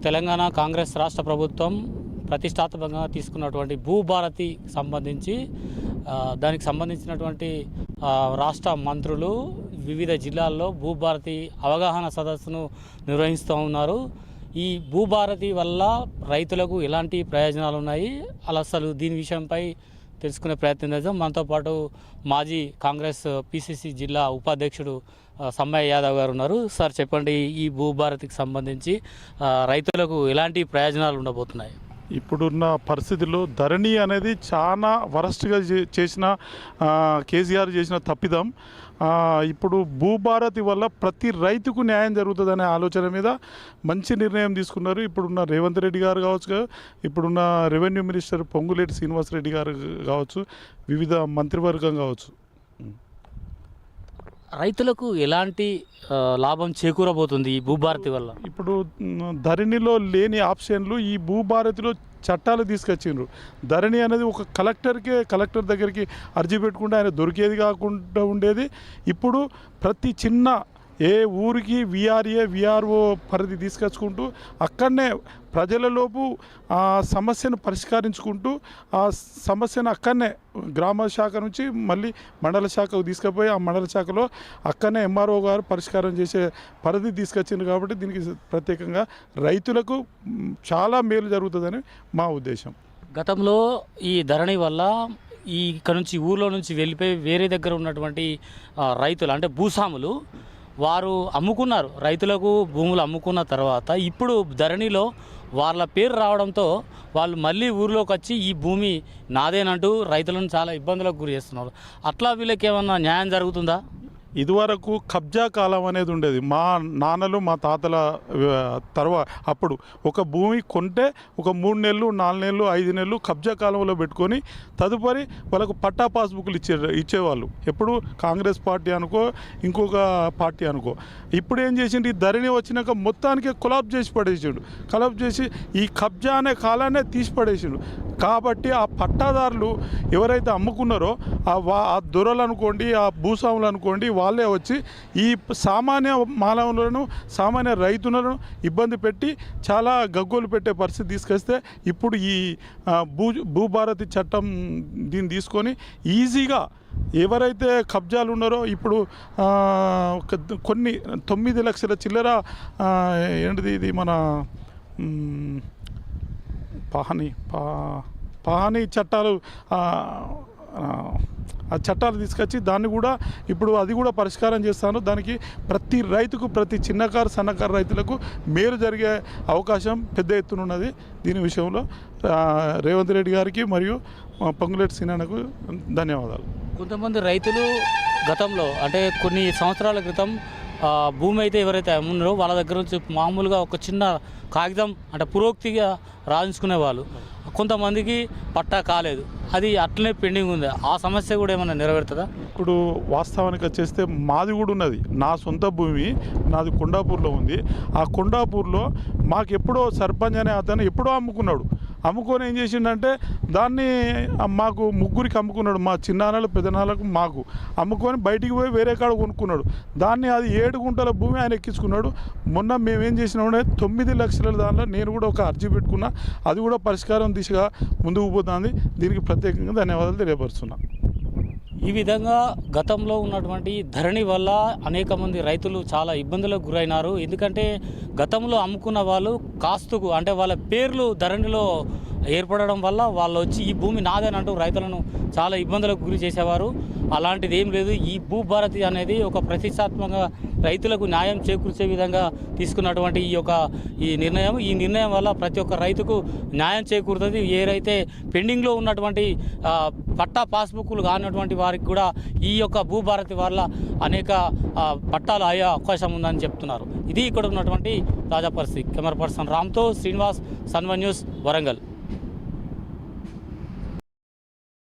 తెలంగాణ కాంగ్రెస్ రాష్ట్ర ప్రభుత్వం ప్రతిష్టాత్మకంగా తీసుకున్నటువంటి భూభారతి సంబంధించి దానికి సంబంధించినటువంటి రాష్ట్ర మంత్రులు వివిధ జిల్లాల్లో భూభారతి అవగాహన సదస్సును నిర్వహిస్తూ ఉన్నారు. ఈ భూభారతి వల్ల రైతులకు ఎలాంటి ప్రయోజనాలు ఉన్నాయి, అసలు దీని విషయంపై తెలుసుకునే ప్రయత్నం చేద్దాం. మనతో పాటు మాజీ కాంగ్రెస్ పిసిసి జిల్లా ఉపాధ్యక్షుడు సమ్మయ్య యాదవ్ గారు ఉన్నారు. సార్ చెప్పండి, ఈ భూభారతికి సంబంధించి రైతులకు ఎలాంటి ప్రయోజనాలు ఉండబోతున్నాయి? ఇప్పుడున్న పరిస్థితుల్లో ధరణి అనేది చాలా వరస్ట్గా చేసిన కేసీఆర్ చేసిన తప్పిదం. ఇప్పుడు భూభారతి వల్ల ప్రతి రైతుకు న్యాయం జరుగుతుందనే ఆలోచన మీద మంచి నిర్ణయం తీసుకున్నారు. ఇప్పుడున్న రేవంత్ రెడ్డి గారు కావచ్చు, ఇప్పుడున్న రెవెన్యూ మినిస్టర్ పొంగులేటి శ్రీనివాసరెడ్డి గారు కావచ్చు, వివిధ మంత్రివర్గం కావచ్చు. రైతులకు ఎలాంటి లాభం చేకూరబోతుంది ఈ భూభారతి వల్ల? ఇప్పుడు ధరణిలో లేని ఆప్షన్లు ఈ భూభారతిలో చట్టాలు తీసుకొచ్చిండ్రు. ధరణి అనేది ఒక కలెక్టర్ దగ్గరికి అర్జీ పెట్టుకుంటే ఆయన దొరికేది కాకుండా ఉండేది. ఇప్పుడు ప్రతి చిన్న ఏ ఊరికి విఆర్ఓ పరిధి తీసుకొచ్చుకుంటూ అక్కడనే ప్రజలలోపు ఆ సమస్యను పరిష్కరించుకుంటూ ఆ సమస్యను అక్కడనే గ్రామ శాఖ నుంచి మళ్ళీ మండల శాఖకు తీసుకుపోయి ఆ మండల శాఖలో అక్కడనే ఎంఆర్ఓ గారు పరిష్కారం చేసే పరిధి తీసుకొచ్చింది. కాబట్టి దీనికి ప్రత్యేకంగా రైతులకు చాలా మేలు జరుగుతుందని మా ఉద్దేశం. గతంలో ఈ ధరణి వల్ల ఇక్కడ నుంచి ఊర్లో నుంచి వెళ్ళిపోయి వేరే దగ్గర ఉన్నటువంటి రైతులు అంటే భూస్వాములు వారు అమ్ముకున్నారు. రైతులకు భూములు అమ్ముకున్న తర్వాత ఇప్పుడు ధరణిలో వాళ్ళ పేరు రావడంతో వాళ్ళు మళ్ళీ ఊరిలోకి వచ్చి ఈ భూమి నాదేనంటూ రైతులను చాలా ఇబ్బందులకు గురి చేస్తున్నారు. అట్లా వీళ్ళకి ఏమన్నా న్యాయం జరుగుతుందా? ఇదివరకు కబ్జా కాలం అనేది ఉండేది. మా నాన్నలు మా తాతల అప్పుడు ఒక భూమి కొంటే ఒక 3 నెలలు 4 నెలలు 5 నెలలు కబ్జా కాలంలో పెట్టుకొని తదుపరి వాళ్ళకు పట్టా పాస్బుక్లు ఇచ్చేవాళ్ళు. ఎప్పుడు కాంగ్రెస్ పార్టీ అనుకో ఇంకొక పార్టీ అనుకో. ఇప్పుడు ఏం చేసిండు, ఈ ధరణి వచ్చినాక మొత్తానికి కొలాబ్ చేసి పడేసిండు. కొలాబ్ చేసి ఈ కబ్జా అనే కాలాన్నే తీసి పడేసిండు. కాబట్టి ఆ పట్టాదారులు ఎవరైతే అమ్ముకున్నారో ఆ దొరలు అనుకోండి, ఆ భూస్వాములు అనుకోండి, వాళ్ళే వచ్చి ఈ సామాన్య మానవులను సామాన్య రైతులను ఇబ్బంది పెట్టి చాలా గగ్గోలు పెట్టే పరిస్థితి తీసుకొస్తే ఇప్పుడు ఈ భూభారతి చట్టం దీన్ని తీసుకొని ఈజీగా ఎవరైతే కబ్జాలు ఉన్నారో ఇప్పుడు కొన్ని 9 లక్షల చిల్లర ఏంటిది ఇది మన పహానీ చట్టాలు ఆ చట్టాలు తీసుకొచ్చి దాన్ని కూడా ఇప్పుడు అది కూడా పరిష్కారం చేస్తాను. దానికి ప్రతి రైతుకు ప్రతి చిన్నకారు సన్నకారు రైతులకు మేలు జరిగే అవకాశం పెద్ద ఎత్తున ఉన్నది. దీని విషయంలో రేవంత్ రెడ్డి గారికి మరియు పొంగులేటి శ్రీనివాసకు ధన్యవాదాలు. కొంతమంది రైతులు గతంలో అంటే కొన్ని సంవత్సరాల క్రితం భూమి అయితే ఎవరైతే ఉన్నారో వాళ్ళ దగ్గర నుంచి మామూలుగా ఒక చిన్న కాగితం అంటే పురోక్తిగా రాయించుకునే వాళ్ళు. కొంతమందికి పట్టా కాలేదు, అది అట్లనే పెండింగ్ ఉంది. ఆ సమస్య కూడా ఏమైనా నెరవేరుతుందా? ఇప్పుడు వాస్తవానికి వచ్చేస్తే మాది కూడా ఉన్నది. నా సొంత భూమి నాది కొండాపూర్లో ఉంది. ఆ కొండాపూర్లో మాకు ఎప్పుడో సర్పంచ్ అనే అతను ఎప్పుడో అమ్ముకున్నాడు. అమ్ముకొని ఏం చేసిండంటే దాన్ని మాకు ముగ్గురికి అమ్ముకున్నాడు. మా చిన్నాన్నలు పెద్దనాన్నలకు మాకు అమ్ముకొని బయటికి పోయి వేరే కాడ కొనుక్కున్నాడు. దాన్ని అది 7 గుంటల భూమి ఆయన ఎక్కించుకున్నాడు. మొన్న మేమేం చేసినామంటే 9 లక్షల దానిలో నేను కూడా ఒక అర్జీ పెట్టుకున్నా. అది కూడా పరిష్కారం దిశగా ముందుకు పోతుంది. దీనికి ప్రత్యేకంగా ధన్యవాదాలు తెలియపరుస్తున్నా. ఈ విధంగా గతంలో ఉన్నటువంటి ధరణి వల్ల అనేక మంది రైతులు చాలా ఇబ్బందులకు గురైనారు. ఎందుకంటే గతంలో అమ్ముకున్న వాళ్ళు కాస్తుకు అంటే వాళ్ళ పేర్లు ధరణిలో ఏర్పడడం వల్ల వాళ్ళు వచ్చి ఈ భూమి నాదేనంటూ రైతులను చాలా ఇబ్బందులకు గురి చేసేవారు. అలాంటిది ఏం లేదు. ఈ భూభారతి అనేది ఒక ప్రతిష్టాత్మకంగా రైతులకు న్యాయం చేకూర్చే విధంగా తీసుకున్నటువంటి ఈ నిర్ణయం వల్ల ప్రతి ఒక్క రైతుకు న్యాయం చేకూరుతుంది. ఏదైతే పెండింగ్లో ఉన్నటువంటి పట్టా పాస్బుక్లు కానటువంటి వారికి కూడా ఈ భూభారతి వల్ల అనేక పట్టాలు అయ్యే అవకాశం ఉందని చెప్తున్నారు. ఇది ఇక్కడ ఉన్నటువంటి తాజా పరిస్థితి. కెమెరా పర్సన్ రామ్తో శ్రీనివాస్, సన్వన్ న్యూస్, వరంగల్.